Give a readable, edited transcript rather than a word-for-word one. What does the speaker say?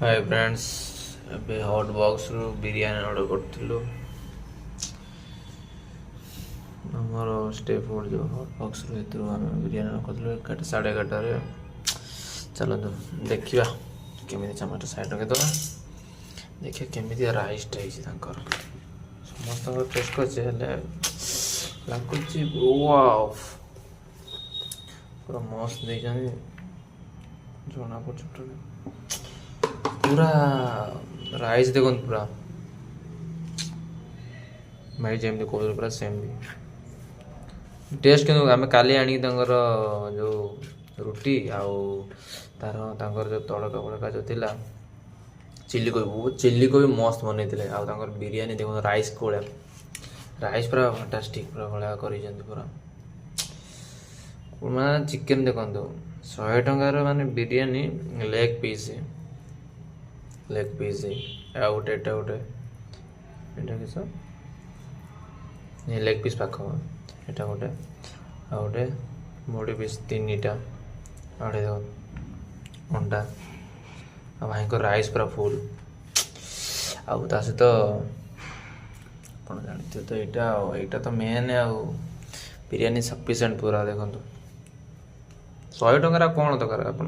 hi friends एबे hot box रु biryani order करथिलु हमर स्टे फूड जो हॉट बॉक्स रु एतरु हम बिरयानी रखथिलु 11:30 रे चलो देखिबा केमिति टमाटो साइड रखे दो देखिए केमिति राइस टाइछि तांकर समस्त टेस्ट करछे हेले लागुछि वाओ पूरा मस्त देइछन जोना पछुट पूरा राइस देखो पूरा भाई जमी कह पूरा सेम भी टेस्ट कि आम काली आनी जो रुटी आउ तार तांकर जो तड़का फड़का जो थिला चिल्ली को भी मस्त बनई आउ बिरयानी देखो राइस को राइस पूरा फंटास्टिक पूरा भाया कर पूरा चिकेन देखो 100 टंकार माने बिरयानी लेग पीस आ गोटे एटा गोटे एटा किस लेग पीस पाख एटा गोटे आ गोटे बॉडी पीस 3टा आड़े देखो अंडा आ भाई को राइस पूरा फुल आउ ता सहित जानते तो यहाँ तो मेन आ बिरयानी सफिशिएंट पूरा देखो 100 टंकार कौन दरकार आप